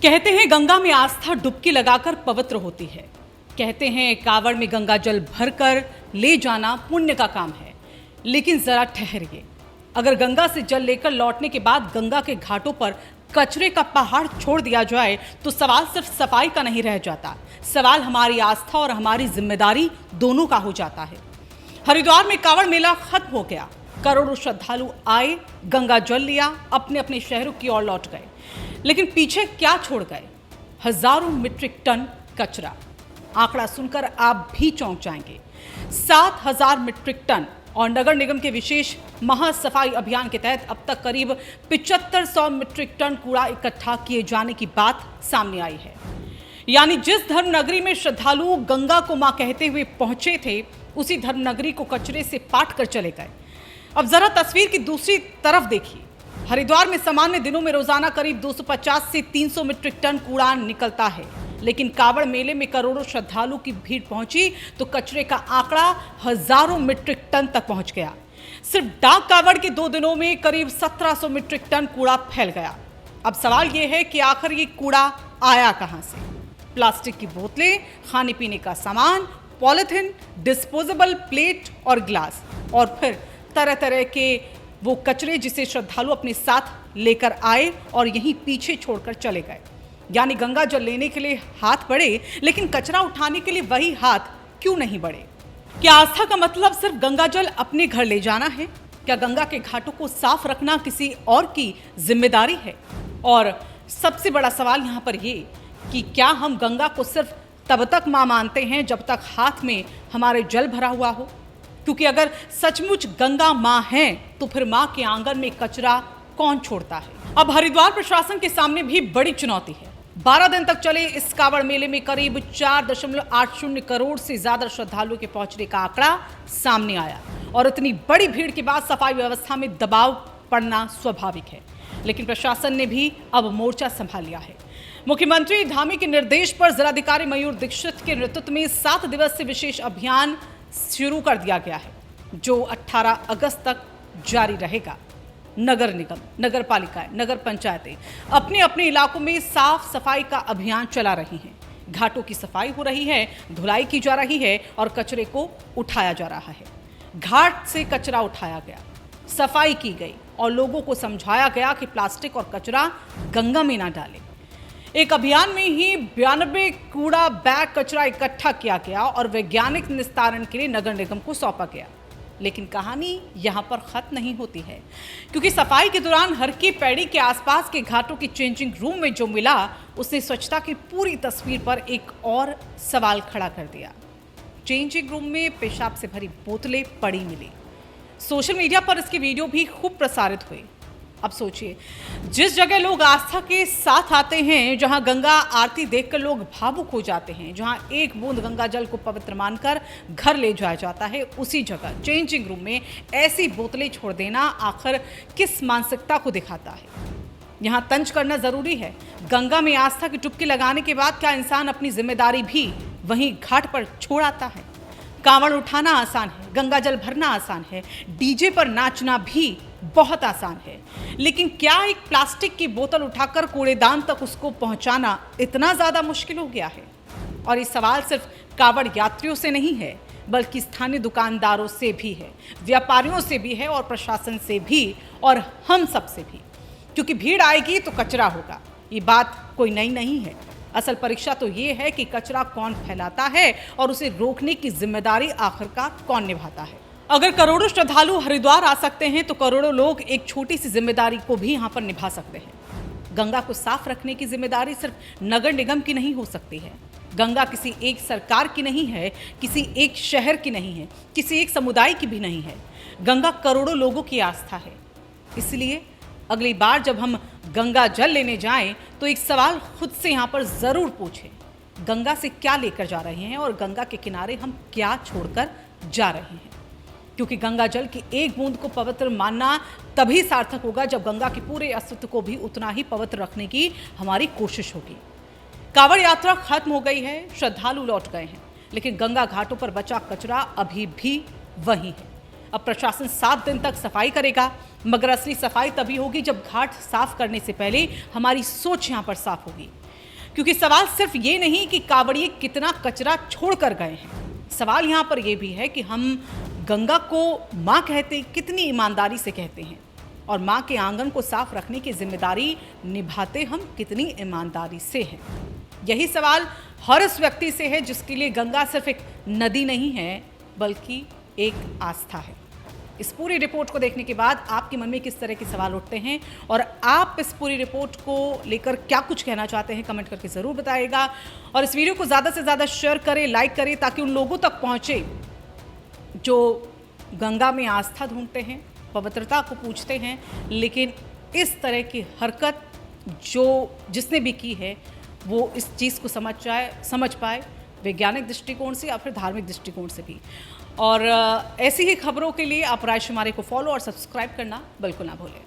कहते हैं गंगा में आस्था डुबकी लगाकर पवित्र होती है। कहते हैं कांवड़ में गंगा जल भरकर ले जाना पुण्य का काम है। लेकिन जरा ठहरिए, अगर गंगा से जल लेकर लौटने के बाद गंगा के घाटों पर कचरे का पहाड़ छोड़ दिया जाए तो सवाल सिर्फ सफाई का नहीं रह जाता, सवाल हमारी आस्था और हमारी जिम्मेदारी दोनों का हो जाता है। हरिद्वार में कांवड़ मेला खत्म हो गया। करोड़ों श्रद्धालु आए, गंगा जल लिया, अपने अपने शहरों की ओर लौट गए। लेकिन पीछे क्या छोड़ गए? हजारों मीट्रिक टन कचरा। आंकड़ा सुनकर आप भी चौंक जाएंगे। 7,000 मीट्रिक टन। और नगर निगम के विशेष महासफाई अभियान के तहत अब तक करीब 7500 मीट्रिक टन कूड़ा इकट्ठा किए जाने की बात सामने आई है। यानी जिस धर्म नगरी में श्रद्धालु गंगा को मां कहते हुए पहुंचे थे, उसी धर्म नगरी को कचरे से पाट कर चले गए। अब जरा तस्वीर की दूसरी तरफ देखिए। हरिद्वार में सामान्य दिनों में रोजाना करीब 250 से 300 मीट्रिक टन कूड़ा निकलता है, लेकिन कांवड़ मेले में करोड़ों श्रद्धालु की भीड़ पहुंची तो कचरे का आंकड़ा हजारों मीट्रिक टन तक पहुंच गया। सिर्फ डाक कांवड़ के 2 दिनों में करीब 1700 मीट्रिक टन कूड़ा फैल गया। अब सवाल यह है कि आखिर ये कूड़ा आया कहां से? प्लास्टिक की बोतलें, खाने पीने का सामान, पॉलिथीन, डिस्पोजेबल प्लेट और ग्लास, और फिर तरह तरह के वो कचरे जिसे श्रद्धालु अपने साथ लेकर आए और यहीं पीछे छोड़कर चले गए। यानी गंगा जल लेने के लिए हाथ बढ़े, लेकिन कचरा उठाने के लिए वही हाथ क्यों नहीं बढ़े? क्या आस्था का मतलब सिर्फ गंगा जल अपने घर ले जाना है? क्या गंगा के घाटों को साफ रखना किसी और की जिम्मेदारी है? और सबसे बड़ा सवाल यहाँ पर ये कि क्या हम गंगा को सिर्फ तब तक मां मानते हैं जब तक हाथ में हमारे जल भरा हुआ हो? क्योंकि अगर सचमुच गंगा मां है तो फिर मां के आंगन में कचरा कौन छोड़ता है? अब हरिद्वार प्रशासन के सामने भी बड़ी चुनौती है। 12 दिन तक चले इस कांवड़ मेले में करीब 4.80 करोड़ से ज्यादा श्रद्धालुओं के पहुंचने का आंकड़ा सामने आया, और इतनी बड़ी भीड़ के बाद सफाई व्यवस्था में दबाव पड़ना स्वाभाविक है। लेकिन प्रशासन ने भी अब मोर्चा संभाल लिया है। मुख्यमंत्री धामी के निर्देश पर जिलाधिकारी मयूर दीक्षित के नेतृत्व में 7 दिवसीय विशेष अभियान शुरू कर दिया गया है, जो 18 अगस्त तक जारी रहेगा। नगर निगम, नगर पालिकाएं, नगर पंचायतें अपने अपने इलाकों में साफ सफाई का अभियान चला रही हैं। घाटों की सफाई हो रही है, धुलाई की जा रही है और कचरे को उठाया जा रहा है। घाट से कचरा उठाया गया, सफाई की गई और लोगों को समझाया गया कि प्लास्टिक और कचरा गंगा में ना डालें। एक अभियान में ही 92 कूड़ा बैग कचरा इकट्ठा किया गया और वैज्ञानिक निस्तारण के लिए नगर निगम को सौंपा गया। लेकिन कहानी यहां पर खत्म नहीं होती है, क्योंकि सफाई के दौरान हर की पैड़ी के आसपास के घाटों की चेंजिंग रूम में जो मिला, उसने स्वच्छता की पूरी तस्वीर पर एक और सवाल खड़ा कर दिया। चेंजिंग रूम में पेशाब से भरी बोतलें पड़ी मिली। सोशल मीडिया पर इसकी वीडियो भी खूब प्रसारित हुई। अब सोचिए, जिस जगह लोग आस्था के साथ आते हैं, जहां गंगा आरती देखकर लोग भावुक हो जाते हैं, जहां एक बूंद गंगा जल को पवित्र मानकर घर ले जाया जाता है, उसी जगह चेंजिंग रूम में ऐसी बोतलें छोड़ देना आखिर किस मानसिकता को दिखाता है? यहां तंज करना जरूरी है। गंगा में आस्था की डुबकी लगाने के बाद क्या इंसान अपनी जिम्मेदारी भी वहीं घाट पर छोड़ आता है? कांवड़ उठाना आसान है, गंगा जल भरना आसान है, डीजे पर नाचना भी बहुत आसान है, लेकिन क्या एक प्लास्टिक की बोतल उठाकर कूड़ेदान तक उसको पहुंचाना इतना ज्यादा मुश्किल हो गया है? और ये सवाल सिर्फ कांवड़ यात्रियों से नहीं है, बल्कि स्थानीय दुकानदारों से भी है, व्यापारियों से भी है और प्रशासन से भी, और हम सब से भी। क्योंकि भीड़ आएगी तो कचरा होगा, ये बात कोई नई नहीं है। असल परीक्षा तो ये है कि कचरा कौन फैलाता है और उसे रोकने की जिम्मेदारी आखिरकार कौन निभाता है। अगर करोड़ों श्रद्धालु हरिद्वार आ सकते हैं तो करोड़ों लोग एक छोटी सी जिम्मेदारी को भी यहाँ पर निभा सकते हैं। गंगा को साफ रखने की जिम्मेदारी सिर्फ नगर निगम की नहीं हो सकती है। गंगा किसी एक सरकार की नहीं है, किसी एक शहर की नहीं है, किसी एक समुदाय की भी नहीं है। गंगा करोड़ों लोगों की आस्था है। इसलिए अगली बार जब हम गंगा जल लेने जाएं तो एक सवाल खुद से यहाँ पर जरूर पूछें, गंगा से क्या लेकर जा रहे हैं और गंगा के किनारे हम क्या छोड़कर जा रहे हैं? क्योंकि गंगा जल की एक बूंद को पवित्र मानना तभी सार्थक होगा जब गंगा के पूरे अस्तित्व को भी उतना ही पवित्र रखने की हमारी कोशिश होगी। कांवड़ यात्रा खत्म हो गई है, श्रद्धालु लौट गए हैं, लेकिन गंगा घाटों पर बचा कचरा अभी भी वही है। अब प्रशासन 7 दिन तक सफाई करेगा, मगर असली सफाई तभी होगी जब घाट साफ करने से पहले हमारी सोच यहाँ पर साफ होगी। क्योंकि सवाल सिर्फ ये नहीं कि कांवड़िए कितना कचरा छोड़कर गए हैं, सवाल यहाँ पर यह भी है कि हम गंगा को माँ कहते कितनी ईमानदारी से कहते हैं और माँ के आंगन को साफ रखने की जिम्मेदारी निभाते हम कितनी ईमानदारी से हैं। यही सवाल हर उस व्यक्ति से है जिसके लिए गंगा सिर्फ एक नदी नहीं है बल्कि एक आस्था है। इस पूरी रिपोर्ट को देखने के बाद आपके मन में किस तरह के सवाल उठते हैं और आप इस पूरी रिपोर्ट को लेकर क्या कुछ कहना चाहते हैं, कमेंट करके ज़रूर बताइएगा। और इस वीडियो को ज़्यादा से ज़्यादा शेयर करें, लाइक करें, ताकि उन लोगों तक पहुँचे जो गंगा में आस्था ढूंढते हैं, पवित्रता को पूछते हैं, लेकिन इस तरह की हरकत जिसने भी की है वो इस चीज़ को समझ पाए वैज्ञानिक दृष्टिकोण से या फिर धार्मिक दृष्टिकोण से भी। और ऐसी ही खबरों के लिए आप राजकुमारी को फॉलो और सब्सक्राइब करना बिल्कुल ना भूलें।